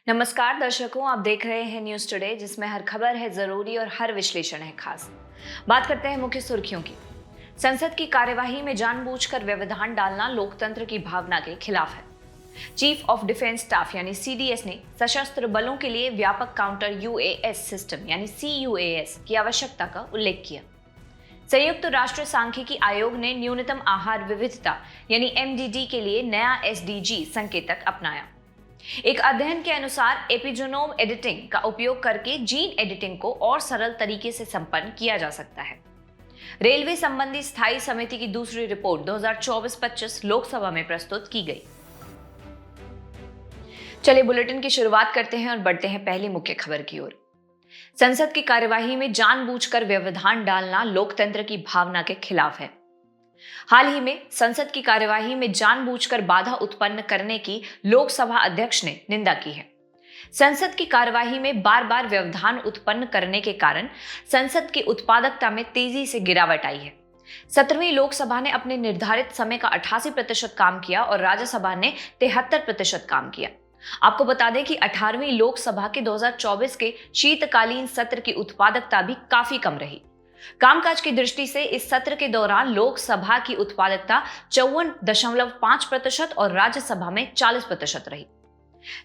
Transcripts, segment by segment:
नमस्कार दर्शकों, आप देख रहे हैं न्यूज टुडे, जिसमें हर खबर है जरूरी और हर विश्लेषण है खास। बात करते हैं मुख्य सुर्खियों की। संसद की कार्यवाही में जानबूझकर व्यवधान डालना लोकतंत्र की भावना के खिलाफ है। चीफ ऑफ डिफेंस स्टाफ यानी सीडीएस ने सशस्त्र बलों के लिए व्यापक काउंटर यूएएस सिस्टम यानी सीयूएस की आवश्यकता का उल्लेख किया। संयुक्त राष्ट्र सांख्यिकी आयोग ने न्यूनतम आहार विविधता यानी एमडीडी के लिए नया एसडीजी संकेतक अपनाया। एक अध्ययन के अनुसार एपिजेनोम एडिटिंग का उपयोग करके जीन एडिटिंग को और सरल तरीके से संपन्न किया जा सकता है। रेलवे संबंधी स्थायी समिति की दूसरी रिपोर्ट 2024-25 लोकसभा में प्रस्तुत की गई। चलिए बुलेटिन की शुरुआत करते हैं और बढ़ते हैं पहली मुख्य खबर की ओर। संसद की कार्यवाही में जानबूझकर व्यवधान डालना लोकतंत्र की भावना के खिलाफ है। हाल ही में संसद की कार्यवाही में जानबूझकर बाधा उत्पन्न करने की लोकसभा अध्यक्ष ने निंदा की है। संसद की कार्यवाही में बार बार व्यवधान उत्पन्न करने के कारण संसद की उत्पादकता में तेजी से गिरावट आई है। 17वीं लोकसभा ने अपने निर्धारित समय का 88% काम किया और राज्यसभा ने 73% काम किया। आपको बता दें कि 18वीं लोकसभा के 2024 के शीतकालीन सत्र की उत्पादकता भी काफी कम रही। कामकाज की दृष्टि से इस सत्र के दौरान लोकसभा की उत्पादकता 54.5% और राज्यसभा में 40% रही।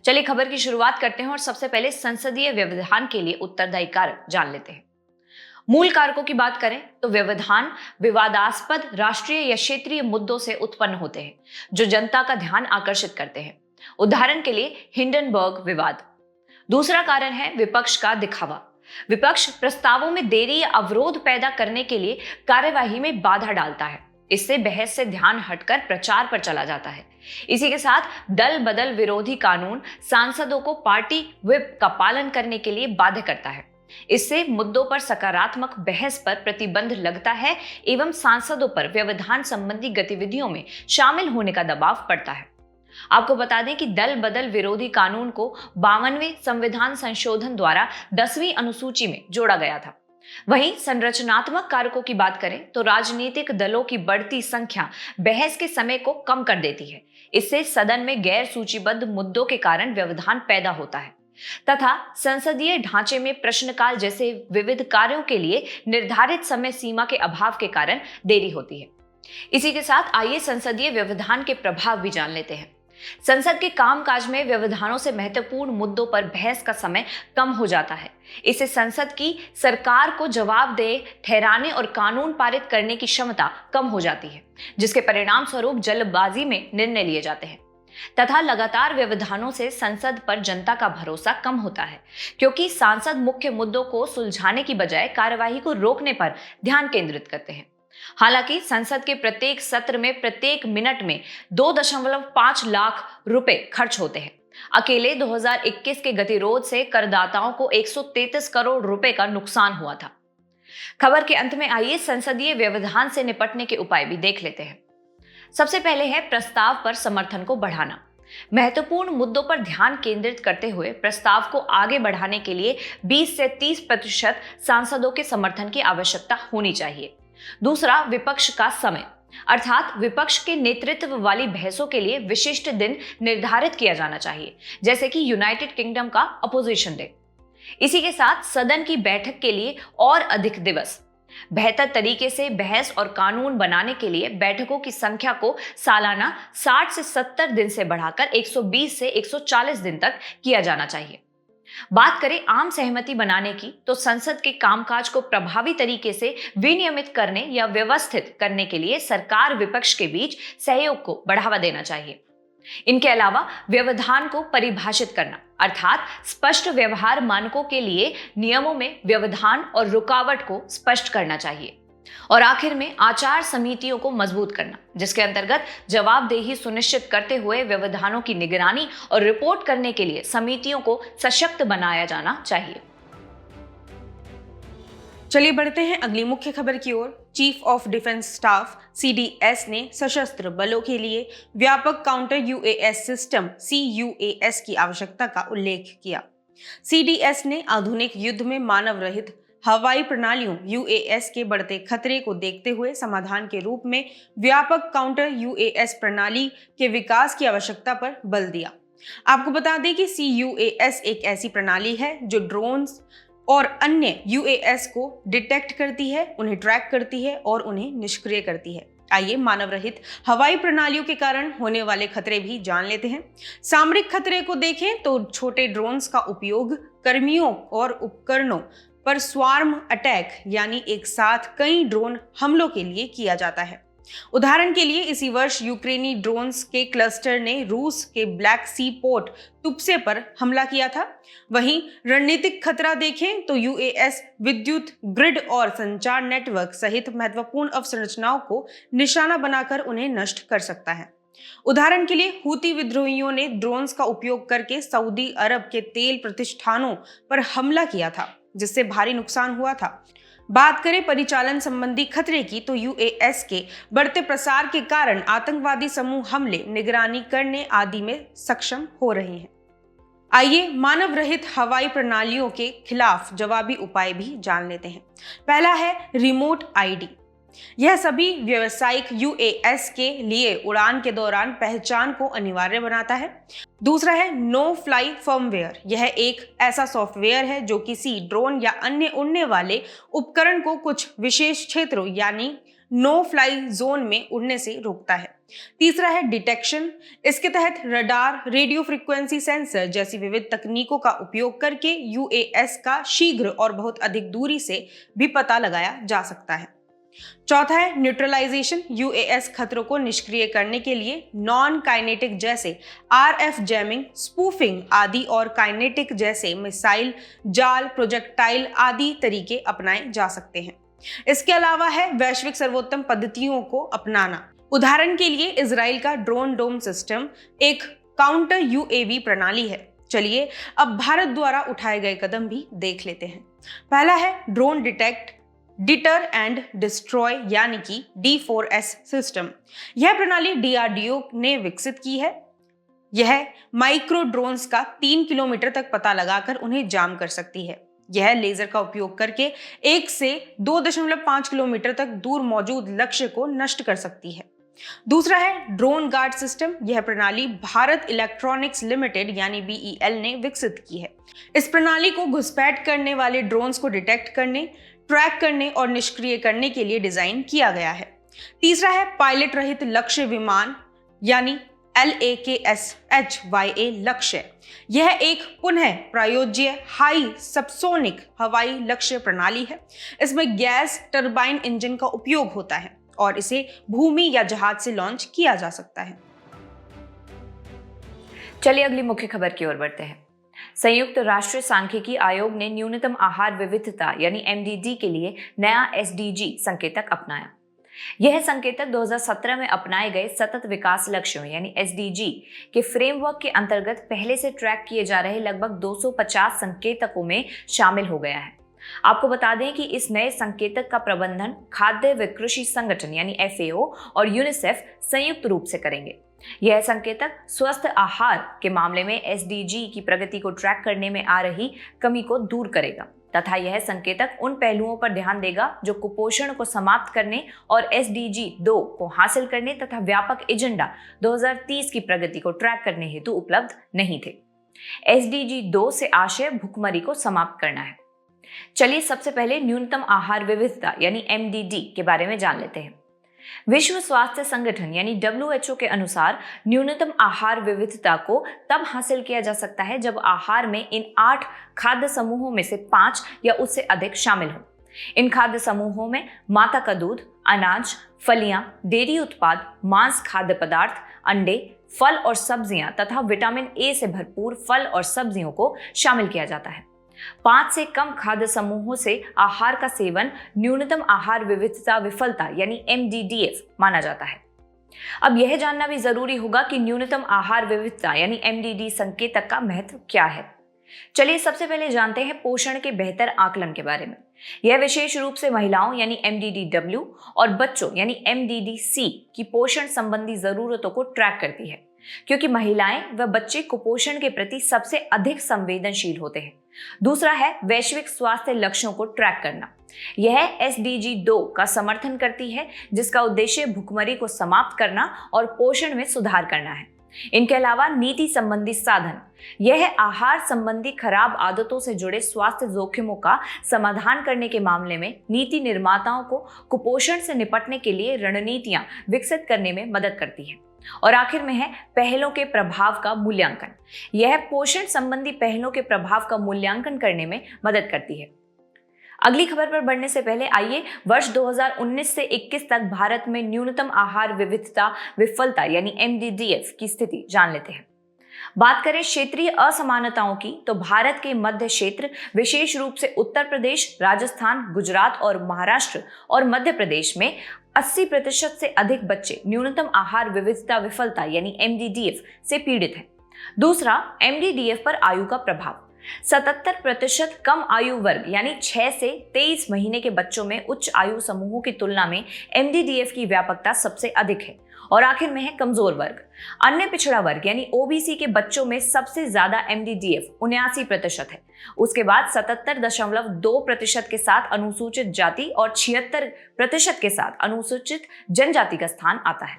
चलिए खबर की शुरुआत करते हैं और सबसे पहले संसदीय व्यवधान के लिए उत्तरदायी कारक जान लेते हैं। मूल कारकों की बात करें तो व्यवधान विवादास्पद राष्ट्रीय या क्षेत्रीय मुद्दों से उत्पन्न होते हैं जो जनता का ध्यान आकर्षित करते हैं। उदाहरण के लिए हिंडनबर्ग विवाद। दूसरा कारण है विपक्ष का दिखावा। विपक्ष प्रस्तावों में देरी या अवरोध पैदा करने के लिए कार्यवाही में बाधा डालता है। इससे बहस से ध्यान हटकर प्रचार पर चला जाता है। इसी के साथ दल बदल विरोधी कानून सांसदों को पार्टी व्हिप का पालन करने के लिए बाध्य करता है। इससे मुद्दों पर सकारात्मक बहस पर प्रतिबंध लगता है एवं सांसदों पर व्यवधान संबंधी गतिविधियों में शामिल होने का दबाव पड़ता है। आपको बता दें कि दल बदल विरोधी कानून को 52वें संविधान संशोधन द्वारा 10वीं अनुसूची में जोड़ा गया था। वहीं संरचनात्मक कारकों की बात करें तो राजनीतिक दलों की बढ़ती संख्या बहस के समय को कम कर देती है। इससे सदन में गैर सूचीबद्ध मुद्दों के कारण व्यवधान पैदा होता है तथा संसदीय ढांचे में प्रश्नकाल जैसे विविध कार्यों के लिए निर्धारित समय सीमा के अभाव के कारण देरी होती है। इसी के साथ आइए संसदीय व्यवधान के प्रभाव भी जान लेते हैं। संसद के कामकाज में व्यवधानों से महत्वपूर्ण मुद्दों पर बहस का समय कम हो जाता है। इससे संसद की सरकार को जवाबदेह ठहराने और कानून पारित करने की क्षमता कम हो जाती है, जिसके परिणाम स्वरूप जल्दबाजी में निर्णय लिए जाते हैं तथा लगातार व्यवधानों से संसद पर जनता का भरोसा कम होता है, क्योंकि सांसद मुख्य मुद्दों को सुलझाने की बजाय कार्यवाही को रोकने पर ध्यान केंद्रित करते हैं। हालांकि संसद के प्रत्येक सत्र में प्रत्येक मिनट में 2.5 लाख रुपए खर्च होते हैं। अकेले 2021 के गतिरोध से करदाताओं को 133 करोड़ रुपए का नुकसान हुआ था। खबर के अंत में आइए संसदीय व्यवधान से निपटने के उपाय भी देख लेते हैं। सबसे पहले है प्रस्ताव पर समर्थन को बढ़ाना। महत्वपूर्ण मुद्दों पर ध्यान केंद्रित करते हुए प्रस्ताव को आगे बढ़ाने के लिए 20 से 30% सांसदों के समर्थन की आवश्यकता होनी चाहिए। दूसरा, विपक्ष का समय, अर्थात विपक्ष के नेतृत्व वाली बहसों के लिए विशिष्ट दिन निर्धारित किया जाना चाहिए, जैसे कि यूनाइटेड किंगडम का अपोजिशन डे। इसी के साथ सदन की बैठक के लिए और अधिक दिवस। बेहतर तरीके से बहस और कानून बनाने के लिए बैठकों की संख्या को सालाना 60 से 70 दिन से बढ़ाकर 120 से 140 दिन तक किया जाना चाहिए। बात करें आम सहमति बनाने की तो संसद के कामकाज को प्रभावी तरीके से विनियमित करने या व्यवस्थित करने के लिए सरकार विपक्ष के बीच सहयोग को बढ़ावा देना चाहिए। इनके अलावा व्यवधान को परिभाषित करना, अर्थात स्पष्ट व्यवहार मानकों के लिए नियमों में व्यवधान और रुकावट को स्पष्ट करना चाहिए। और आखिर में आचार समितियों को मजबूत करना, जिसके अंतर्गत जवाबदेही सुनिश्चित करते हुए व्यवधानों की निगरानी और रिपोर्ट करने के लिए समितियों को सशक्त बनाया जाना चाहिए। चलिए बढ़ते हैं अगली मुख्य खबर की ओर। Chief of defence staff CDS ने सशस्त्र बलों के लिए व्यापक काउंटर यूएएस सिस्टम सीयूएस की आवश्यकता का उल्लेख किया। सीडीएस ने आधुनिक युद्ध में मानव रहित हवाई प्रणालियों यूएएस के बढ़ते खतरे को देखते हुए समाधान के रूप में व्यापक काउंटर यूएएस प्रणाली के विकास की आवश्यकता पर बल दिया। आपको बता दें कि CUAS एक ऐसी प्रणाली है जो ड्रोन्स और अन्य UAS को डिटेक्ट करती है, उन्हें ट्रैक करती है और उन्हें निष्क्रिय करती है। आइए मानव रहित हवाई प्रणालियों के कारण होने वाले खतरे भी जान लेते हैं। सामरिक खतरे को देखें तो छोटे ड्रोन्स का उपयोग कर्मियों और उपकरणों पर स्वार्म अटैक यानी एक साथ कई ड्रोन हमलों के लिए किया जाता है। उदाहरण के लिए इसी वर्ष यूक्रेनी ड्रोन्स के क्लस्टर ने रूस के ब्लैक सी पोर्ट तुप्से पर हमला किया था। वहीं रणनीतिक खतरा देखें तो UAS विद्युत ग्रिड और संचार नेटवर्क सहित महत्वपूर्ण अवसंरचनाओं को निशाना बनाकर उन्हें नष्ट कर सकता है। उदाहरण के लिए हूती विद्रोहियों ने ड्रोन्स का उपयोग करके सऊदी अरब के तेल प्रतिष्ठानों पर हमला किया था, जिससे भारी नुकसान हुआ था। बात करें परिचालन संबंधी खतरे की तो UAS के बढ़ते प्रसार के कारण आतंकवादी समूह हमले, निगरानी करने आदि में सक्षम हो रहे हैं। आइए मानव रहित हवाई प्रणालियों के खिलाफ जवाबी उपाय भी जान लेते हैं। पहला है रिमोट ID। यह सभी व्यावसायिक UAS के लिए उड़ान के दौरान पहचान को अनिवार्य बनाता है। दूसरा है नो फ्लाई फर्मवेयर। यह एक ऐसा सॉफ्टवेयर है जो किसी ड्रोन या अन्य उड़ने वाले उपकरण को कुछ विशेष क्षेत्रों यानी नो फ्लाई जोन में उड़ने से रोकता है। तीसरा है डिटेक्शन। इसके तहत रडार, रेडियो फ्रीक्वेंसी सेंसर जैसी विविध तकनीकों का उपयोग करके UAS का शीघ्र और बहुत अधिक दूरी से भी पता लगाया जा सकता है। चौथा है न्यूट्रलाइजेशन। UAS खतरों को निष्क्रिय करने के लिए नॉन काइनेटिक जैसे RF जैमिंग, स्पूफिंग आदि और काइनेटिक जैसे मिसाइल, जाल, प्रोजेक्टाइल आदि तरीके अपनाए जा सकते हैं। इसके अलावा है वैश्विक सर्वोत्तम पद्धतियों को अपनाना। उदाहरण के लिए इजराइल का ड्रोन डोम सिस्टम एक काउंटर UAV प्रणाली है। चलिए अब भारत द्वारा उठाए गए कदम भी देख लेते हैं। पहला है drone detect, deter and destroy यानी कि D4S सिस्टम। यह प्रणाली DRDO ने विकसित की है। यह माइक्रो ड्रोन्स का 3 किलोमीटर तक पता लगाकर उन्हें जाम कर सकती है। यह लेजर का उपयोग करके 1 से 2.5 किलोमीटर तक दूर मौजूद लक्ष्य को नष्ट कर सकती है। दूसरा है ड्रोन गार्ड सिस्टम। यह प्रणाली भारत इलेक्ट्रॉनिक्स लिमिटेड यानी BEL ने विकसित की है। इस प्रणाली को घुसपैठ करने वाले ड्रोन्स को डिटेक्ट करने, ट्रैक करने और निष्क्रिय करने के लिए डिजाइन किया गया है। तीसरा है पायलट रहित लक्ष्य विमान यानी LAKSHYA लक्ष्य। यह एक पुनः प्रायोज्य हाई सबसोनिक हवाई लक्ष्य प्रणाली है। इसमें गैस टरबाइन इंजन का उपयोग होता है और इसे भूमि या जहाज से लॉन्च किया जा सकता है। चलिए अगली मुख्य खबर की ओर बढ़ते हैं। संयुक्त राष्ट्र सांख्यिकी आयोग ने न्यूनतम आहार विविधता यानी MDD के लिए नया SDG संकेतक अपनाया। यह संकेतक 2017 में अपनाए गए सतत विकास लक्ष्यों यानी SDG के फ्रेमवर्क के अंतर्गत पहले से ट्रैक किए जा रहे लगभग 250 संकेतकों में शामिल हो गया है। आपको बता दें कि इस नए संकेतक का प्रबंधन खाद्य व कृषि संगठन यानी FAO और यूनिसेफ संयुक्त रूप से करेंगे। यह संकेतक स्वस्थ आहार के मामले में SDG की प्रगति को ट्रैक करने में आ रही कमी को दूर करेगा तथा यह संकेतक उन पहलुओं पर ध्यान देगा जो कुपोषण को समाप्त करने और SDG 2 को हासिल करने तथा व्यापक एजेंडा 2030 की प्रगति को ट्रैक करने हेतु उपलब्ध नहीं थे। SDG 2 से आशय भुखमरी को समाप्त करना है। चलिए सबसे पहले न्यूनतम आहार विविधता यानी MDD के बारे में जान लेते हैं। विश्व स्वास्थ्य संगठन यानी WHO के अनुसार न्यूनतम आहार विविधता को तब हासिल किया जा सकता है जब आहार में इन 8 खाद्य समूहों में से 5 या उससे अधिक शामिल हो। इन खाद्य समूहों में माता का दूध, अनाज, फलियां, डेयरी उत्पाद, मांस, खाद्य पदार्थ, अंडे, फल और सब्जियां तथा विटामिन A से भरपूर फल और सब्जियों को शामिल किया जाता है। 5 से कम खाद्य समूहों से आहार का सेवन न्यूनतम आहार विविधता विफलता यानी MDDF माना जाता है। अब यह जानना भी जरूरी होगा कि न्यूनतम आहार विविधता यानी MDD संकेतक का महत्व क्या है। चलिए सबसे पहले जानते हैं पोषण के बेहतर आकलन के बारे में। यह विशेष रूप से महिलाओं यानी MDDW और बच्चों यानी MDDC की पोषण संबंधी जरूरतों को ट्रैक करती है, क्योंकि महिलाएं व बच्चे कुपोषण के प्रति सबसे अधिक संवेदनशील होते हैं। दूसरा है वैश्विक स्वास्थ्य लक्ष्यों को ट्रैक करना। यह SDG 2 का समर्थन करती है, जिसका उद्देश्य भुखमरी को समाप्त करना और पोषण में सुधार करना है। इनके अलावा नीति संबंधी साधन, यह आहार संबंधी खराब आदतों से जुड़े स्वास्थ्य जोखिमों का समाधान करने के मामले में नीति निर्माताओं को कुपोषण से निपटने के लिए रणनीतियां विकसित करने में मदद करती है। और आखिर में है पहलों के प्रभाव का मूल्यांकन। यह पोषण संबंधी पहलों के प्रभाव का मूल्यांकन करने में मदद करती है। अगली खबर पर बढ़ने से पहले आइए वर्ष 2019 से 21 तक भारत में न्यूनतम आहार विविधता विफलता यानी MDDF की स्थिति जान लेते हैं। बात करें क्षेत्रीय असमानताओं की, तो भारत के मध्य क्षेत्र, विशेष रूप से उत्तर प्रदेश, राजस्थान, गुजरात और महाराष्ट्र और मध्य प्रदेश में 80% से अधिक बच्चे न्यूनतम आहार विविधता विफलता यानी MDDF से पीड़ित हैं। दूसरा, MDDF पर आयु का प्रभाव। 77% कम आयु वर्ग यानी 6 से 23 महीने के बच्चों में उच्च आयु समूहों की तुलना में MDDF की व्यापकता सबसे अधिक है। और आखिर में है कमजोर वर्ग। अन्य पिछड़ा वर्ग यानी OBC के बच्चों में सबसे ज्यादा MDDF 79% है। उसके बाद 77.2% के साथ अनुसूचित जाति और 76% के साथ अनुसूचित जनजाति का स्थान आता है।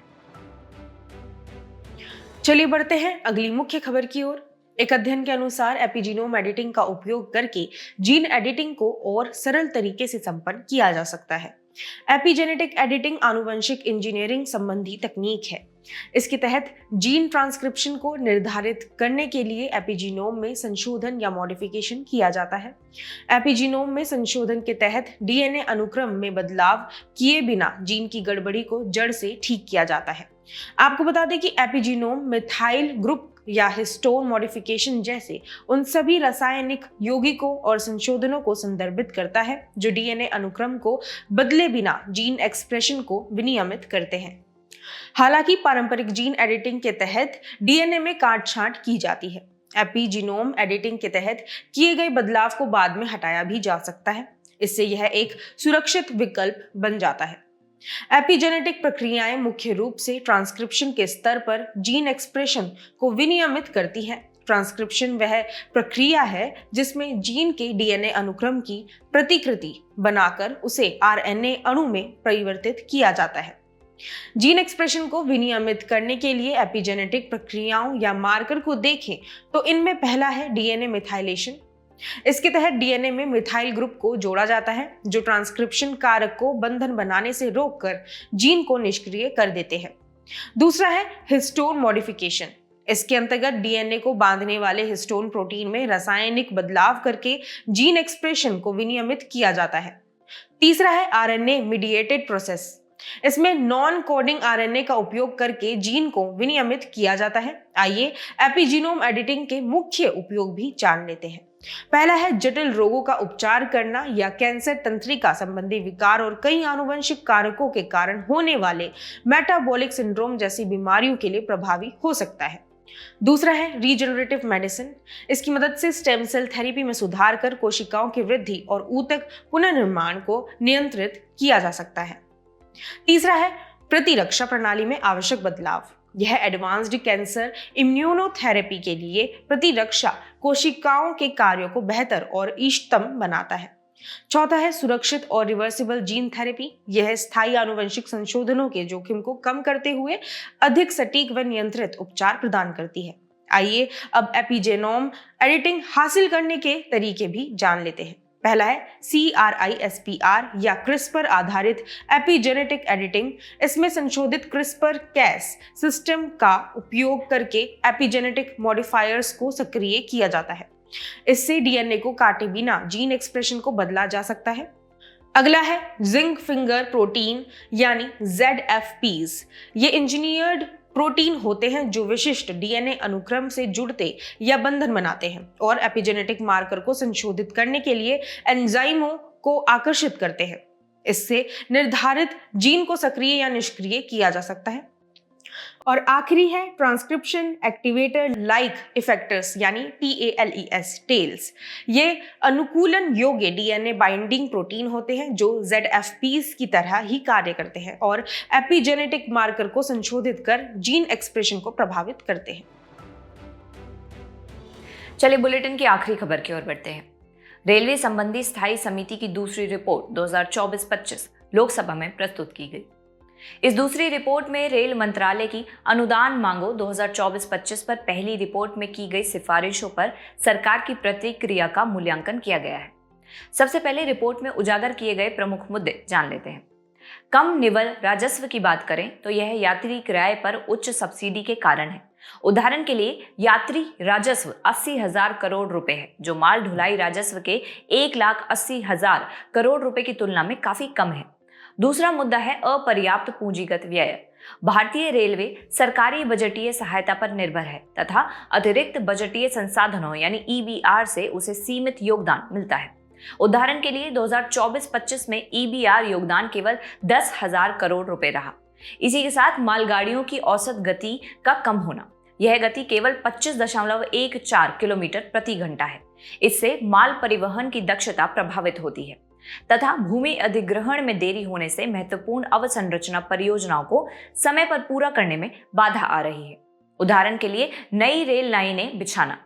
चलिए बढ़ते हैं अगली मुख्य खबर की ओर। एक अध्ययन के अनुसार एपिजीनोम एडिटिंग का उपयोग करके जीन एडिटिंग को और सरल तरीके से संपन्न किया जा सकता है। एपिजेनेटिक एडिटिंग आनुवंशिक इंजीनियरिंग संबंधी तकनीक है। इसके तहत जीन ट्रांसक्रिप्शन को निर्धारित करने के लिए एपिजीनोम में संशोधन या मॉडिफिकेशन किया जाता है। एपिजीनोम में संशोधन के तहत डीएनए अनुक्रम में बदलाव किए बिना जीन की गड़बड़ी को जड़ से ठीक किया जाता है। आपको बता दें कि एपिजीनोम मिथाइल ग्रुप या हिस्टोन मॉडिफिकेशन जैसे उन सभी रासायनिक यौगिकों और संशोधनों को संदर्भित करता है जो डीएनए अनुक्रम को बदले बिना जीन एक्सप्रेशन को विनियमित करते हैं। हालांकि पारंपरिक जीन एडिटिंग के तहत डीएनए में काट छांट की जाती है। एपिजीनोम एडिटिंग के तहत किए गए बदलाव को बाद में हटाया भी जा सकता है। इससे यह एक सुरक्षित विकल्प बन जाता है। एपिजेनेटिक प्रक्रियाएं मुख्य रूप से ट्रांसक्रिप्शन के स्तर पर जीन एक्सप्रेशन को विनियमित करती हैं। ट्रांसक्रिप्शन वह प्रक्रिया है जिसमें जीन के डीएनए अनुक्रम की प्रतिकृति बनाकर उसे आरएनए अणु में परिवर्तित किया जाता है। जीन एक्सप्रेशन को विनियमित करने के लिए एपिजेनेटिक प्रक्रियाओं या मार्कर को देखें तो इनमें पहला है डीएनए मिथाइलेशन। इसके तहत डीएनए में मिथाइल ग्रुप को जोड़ा जाता है जो ट्रांसक्रिप्शन कारक को बंधन बनाने से रोककर जीन को निष्क्रिय कर देते हैं। दूसरा है हिस्टोन मॉडिफिकेशन। इसके अंतर्गत डीएनए को बांधने वाले हिस्टोन प्रोटीन में रासायनिक बदलाव करके जीन एक्सप्रेशन को विनियमित किया जाता है। तीसरा है आरएनए मीडिएटेड प्रोसेस। इसमें नॉन कोडिंग आरएनए का उपयोग करके जीन को विनियमित किया जाता है। आइए एपिजीनोम एडिटिंग के मुख्य उपयोग भी जान लेते हैं। पहला है जटिल रोगों का उपचार करना या कैंसर तंत्रिका संबंधी विकार और कई आनुवंशिक कारकों के कारण होने वाले मेटाबॉलिक सिंड्रोम जैसी बीमारियों के लिए प्रभावी हो सकता है। दूसरा है रीजनरेटिव मेडिसिन। इसकी मदद से स्टेम सेल थेरेपी में सुधार कर कोशिकाओं की वृद्धि और ऊतक पुनर्निर्माण को नियंत्रित किया जा सकता है। तीसरा है प्रतिरक्षा प्रणाली में आवश्यक बदलाव। यह एडवांस्ड कैंसर इम्यूनोथेरेपी के लिए प्रतिरक्षा कोशिकाओं के कार्यों को बेहतर और इष्टतम बनाता है। चौथा है सुरक्षित और रिवर्सिबल जीन थेरेपी। यह स्थायी आनुवंशिक संशोधनों के जोखिम को कम करते हुए अधिक सटीक व नियंत्रित उपचार प्रदान करती है। आइए अब एपिजेनोम एडिटिंग हासिल करने के तरीके भी जान लेते हैं। पहला है CRISPR या क्रिस्पर आधारित एपिजेनेटिक एडिटिंग। इसमें संशोधित क्रिस्पर कैस सिस्टम का उपयोग करके एपिजेनेटिक मॉडिफायर्स को सक्रिय किया जाता है। इससे डीएनए को काटे बिना जीन एक्सप्रेशन को बदला जा सकता है। अगला है जिंक फिंगर प्रोटीन यानी ZFPs। ये इंजीनियर्ड प्रोटीन होते हैं जो विशिष्ट डीएनए अनुक्रम से जुड़ते या बंधन बनाते हैं और एपिजेनेटिक मार्कर को संशोधित करने के लिए एंजाइमों को आकर्षित करते हैं। इससे निर्धारित जीन को सक्रिय या निष्क्रिय किया जा सकता है। और आखिरी है ट्रांसक्रिप्शन एक्टिवेटर लाइक इफेक्टर्स यानी TALES। ये अनुकूलन योग्य डीएनए बाइंडिंग प्रोटीन होते हैं जो ZFPs की तरह ही कार्य करते हैं और एपिजेनेटिक मार्कर को संशोधित कर जीन एक्सप्रेशन को प्रभावित करते हैं। चलिए बुलेटिन की आखिरी खबर की ओर बढ़ते हैं। रेलवे संबंधी स्थायी समिति की दूसरी रिपोर्ट 2024-25 लोकसभा में प्रस्तुत की गई। इस दूसरी रिपोर्ट में रेल मंत्रालय की अनुदान मांगों 2024-25 पर पहली रिपोर्ट में की गई सिफारिशों पर सरकार की प्रतिक्रिया का मूल्यांकन किया गया है। सबसे पहले रिपोर्ट में उजागर किए गए प्रमुख मुद्दे जान लेते हैं। कम निवल राजस्व की बात करें तो यह यात्री किराए पर उच्च सब्सिडी के कारण है। उदाहरण के लिए यात्री राजस्व 80,000 करोड़ रुपए है, जो माल ढुलाई राजस्व के 1,80,000 करोड़ रुपए की तुलना में काफी कम है। दूसरा मुद्दा है अपर्याप्त पूंजीगत व्यय। भारतीय रेलवे सरकारी बजटीय सहायता पर निर्भर है तथा अतिरिक्त बजटीय संसाधनों यानी ईबीआर से उसे सीमित योगदान मिलता है। उदाहरण के लिए 2024-25 में ईबीआर योगदान केवल 10,000 करोड़ रुपए रहा। इसी के साथ मालगाड़ियों की औसत गति का कम होना, यह गति केवल 25.14 किलोमीटर प्रति घंटा है। इससे माल परिवहन की दक्षता प्रभावित होती है तथा भूमि अधिग्रहण में देरी होने से महत्वपूर्ण अवसंरचना परियोजनाओं को समय पर पूरा करने में बाधा आ रही है। उदाहरण के लिए नई रेल लाइनें बिछाना।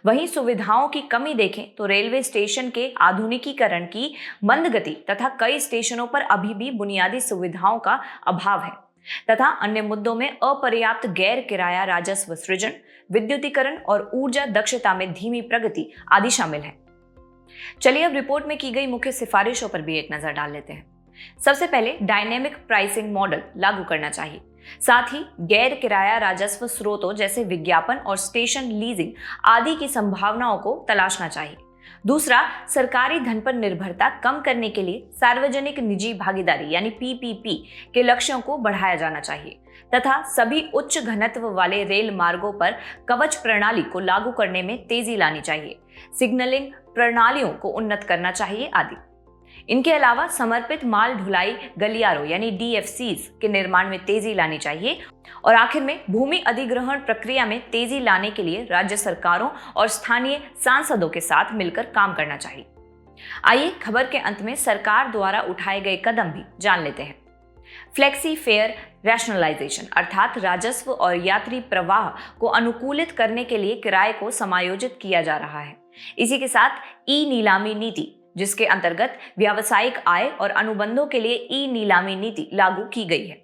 वहीं सुविधाओं की कमी देखें तो रेलवे स्टेशन के आधुनिकीकरण की मंद गति तथा कई स्टेशनों पर अभी भी बुनियादी सुविधाओं का अभाव है तथा अन्य मुद्दों में अपर्याप्त गैर किराया राजस्व सृजन, विद्युतीकरण और ऊर्जा दक्षता में धीमी प्रगति आदि शामिल है। चलिए अब रिपोर्ट में की गई मुख्य सिफारिशों पर भी एक नजर डाल लेते हैं। सबसे पहले डायनेमिक प्राइसिंग मॉडल लागू करना चाहिए। साथ ही गैर किराया राजस्व स्रोतों जैसे विज्ञापन और स्टेशन लीजिंग आदि की संभावनाओं को तलाशना चाहिए। दूसरा, सरकारी धन पर निर्भरता कम करने के लिए सार्वजनिक निजी भागीदारी यानी पीपीपी के लक्ष्यों को बढ़ाया जाना चाहिए तथा सभी उच्च घनत्व वाले रेल मार्गों पर कवच प्रणाली को लागू करने में तेजी लानी चाहिए। सिग्नलिंग प्रणालियों को उन्नत करना चाहिए आदि। इनके अलावा समर्पित माल ढुलाई गलियारों यानी डीएफसीज के निर्माण में तेजी लानी चाहिए। और आखिर में भूमि अधिग्रहण प्रक्रिया में तेजी लाने के लिए राज्य सरकारों और स्थानीय सांसदों के साथ मिलकर काम करना चाहिए। आइए खबर के अंत में सरकार द्वारा उठाए गए कदम भी जान लेते हैं। फ्लेक्सी फेयर रैशनलाइजेशन अर्थात राजस्व और यात्री प्रवाह को अनुकूलित करने के लिए किराए को समायोजित किया जा रहा है। इसी के साथ ई नीलामी नीति, जिसके अंतर्गत व्यावसायिक आय और अनुबंधों के लिए ई नीलामी नीति लागू की गई है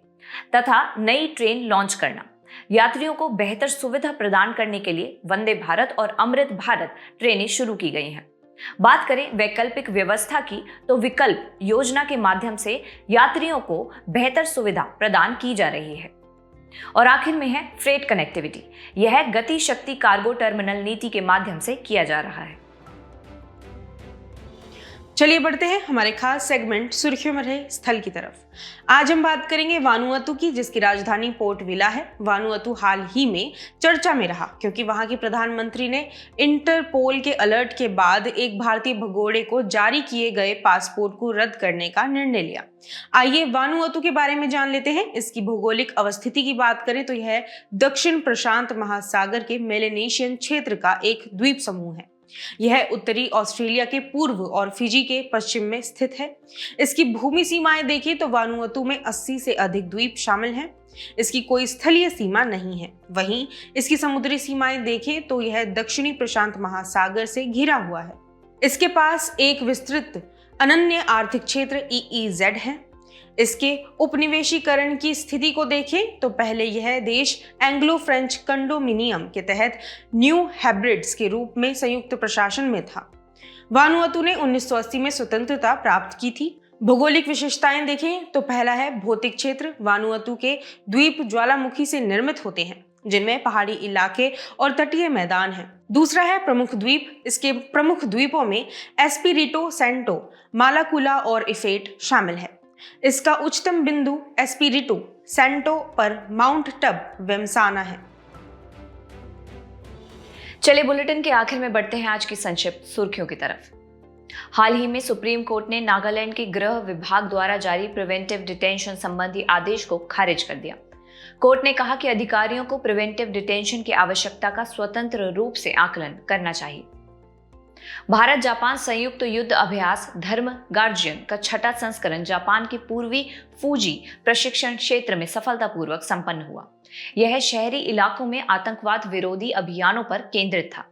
तथा नई ट्रेन लॉन्च करना। यात्रियों को बेहतर सुविधा प्रदान करने के लिए वंदे भारत और अमृत भारत ट्रेनें शुरू की गई हैं। बात करें वैकल्पिक व्यवस्था की तो विकल्प योजना के माध्यम से यात्रियों को बेहतर सुविधा प्रदान की जा रही है। और आखिर में है फ्रेट कनेक्टिविटी। यह गति शक्ति कार्गो टर्मिनल नीति के माध्यम से किया जा रहा है। चलिए बढ़ते हैं हमारे खास सेगमेंट सुर्खियों में रहे स्थल की तरफ। आज हम बात करेंगे वानुअतु की, जिसकी राजधानी पोर्ट विला है। वानुअतु हाल ही में चर्चा में रहा क्योंकि वहां के प्रधानमंत्री ने इंटरपोल के अलर्ट के बाद एक भारतीय भगोड़े को जारी किए गए पासपोर्ट को रद्द करने का निर्णय लिया। आइए वानुअतु के बारे में जान लेते हैं। इसकी भौगोलिक अवस्थिति की बात करें तो यह दक्षिण प्रशांत महासागर के मेलेनेशियन क्षेत्र का एक द्वीप समूह है। यह उत्तरी ऑस्ट्रेलिया के पूर्व और फिजी के पश्चिम में स्थित है। इसकी भूमि सीमाएं देखें तो वानुअतु में 80 से अधिक द्वीप शामिल हैं। इसकी कोई स्थलीय सीमा नहीं है। वहीं इसकी समुद्री सीमाएं देखें तो यह दक्षिणी प्रशांत महासागर से घिरा हुआ है। इसके पास एक विस्तृत अनन्य आर्थिक क्षेत्र EEZ है। इसके उपनिवेशीकरण की स्थिति को देखें तो पहले यह देश एंग्लो फ्रेंच कंडोमिनियम के तहत न्यू हेब्रिड्स के रूप में संयुक्त प्रशासन में था। वानुअतु ने 1980 में स्वतंत्रता प्राप्त की थी। भौगोलिक विशेषताएं देखें तो पहला है भौतिक क्षेत्र। वानुअतु के द्वीप ज्वालामुखी से निर्मित होते हैं, जिनमें पहाड़ी इलाके और तटीय मैदान हैं। दूसरा है प्रमुख द्वीप। इसके प्रमुख द्वीपों में एस्पिरिटो सेंटो, मालाकुला और इफेट शामिल है। इसका उच्चतम बिंदु एस्पिरिटो सेंटो पर माउंट टब वेमसाना है। चलिए बुलेटिन के आखिर में बढ़ते हैं आज की संक्षिप्त सुर्खियों की तरफ। हाल ही में सुप्रीम कोर्ट ने नागालैंड के गृह विभाग द्वारा जारी प्रिवेंटिव डिटेंशन संबंधी आदेश को खारिज कर दिया। कोर्ट ने कहा कि अधिकारियों को प्रिवेंटिव डिटेंशन की आवश्यकता का स्वतंत्र रूप से आकलन करना चाहिए। भारत जापान संयुक्त युद्ध अभ्यास धर्म गार्जियन का छठा संस्करण जापान के पूर्वी फूजी प्रशिक्षण क्षेत्र में सफलतापूर्वक संपन्न हुआ। यह शहरी इलाकों में आतंकवाद विरोधी अभियानों पर केंद्रित था।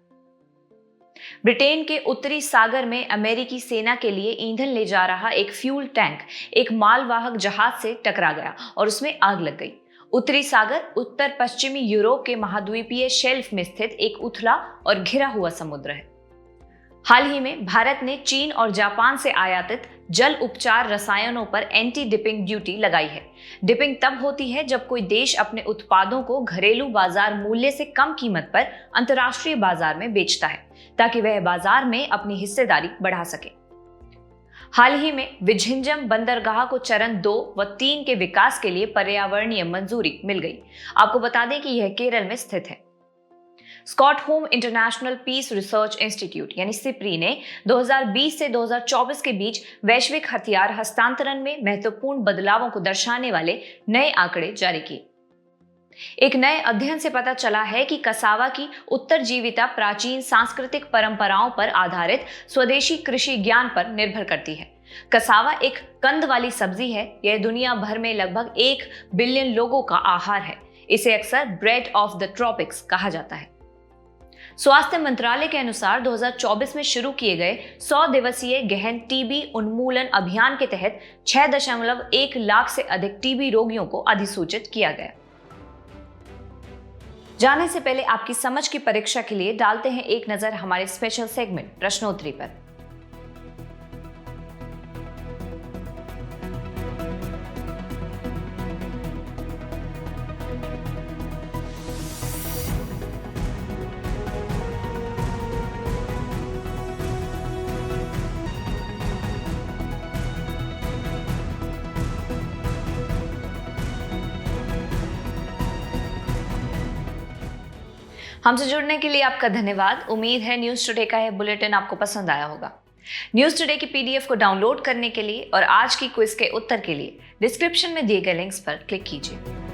ब्रिटेन के उत्तरी सागर में अमेरिकी सेना के लिए ईंधन ले जा रहा एक फ्यूल टैंक एक मालवाहक जहाज से टकरा गया और उसमें आग लग गई। उत्तरी सागर उत्तर पश्चिमी यूरोप के महाद्वीपीय शेल्फ में स्थित एक उथला और घिरा हुआ समुद्र है। हाल ही में भारत ने चीन और जापान से आयातित जल उपचार रसायनों पर एंटी डिपिंग ड्यूटी लगाई है। डिपिंग तब होती है जब कोई देश अपने उत्पादों को घरेलू बाजार मूल्य से कम कीमत पर अंतर्राष्ट्रीय बाजार में बेचता है, ताकि वह बाजार में अपनी हिस्सेदारी बढ़ा सके। हाल ही में विझिंजम बंदरगाह को चरण 2 व 3 के विकास के लिए पर्यावरणीय मंजूरी मिल गई। आपको बता दें कि यह केरल में स्थित है। Stockholm International Peace Research Institute यानी सिप्री ने 2020 से 2024 के बीच वैश्विक हथियार हस्तांतरण में महत्वपूर्ण बदलावों को दर्शाने वाले नए आंकड़े जारी किए। एक नए अध्ययन से पता चला है कि कसावा की उत्तरजीविता प्राचीन सांस्कृतिक परंपराओं पर आधारित स्वदेशी कृषि ज्ञान पर निर्भर करती है। कसावा एक कंद वाली सब्जी है। यह दुनिया भर में लगभग 1 बिलियन लोगों का आहार है। इसे अक्सर ब्रेड ऑफ द ट्रॉपिक्स कहा जाता है। स्वास्थ्य मंत्रालय के अनुसार 2024 में शुरू किए गए 100 दिवसीय गहन टीबी उन्मूलन अभियान के तहत 6.1 लाख से अधिक टीबी रोगियों को अधिसूचित किया गया। जाने से पहले आपकी समझ की परीक्षा के लिए डालते हैं एक नजर हमारे स्पेशल सेगमेंट प्रश्नोत्तरी पर। हमसे जुड़ने के लिए आपका धन्यवाद। उम्मीद है न्यूज टुडे का यह बुलेटिन आपको पसंद आया होगा। न्यूज टुडे की पीडीएफ को डाउनलोड करने के लिए और आज की क्विज के उत्तर के लिए डिस्क्रिप्शन में दिए गए लिंक्स पर क्लिक कीजिए।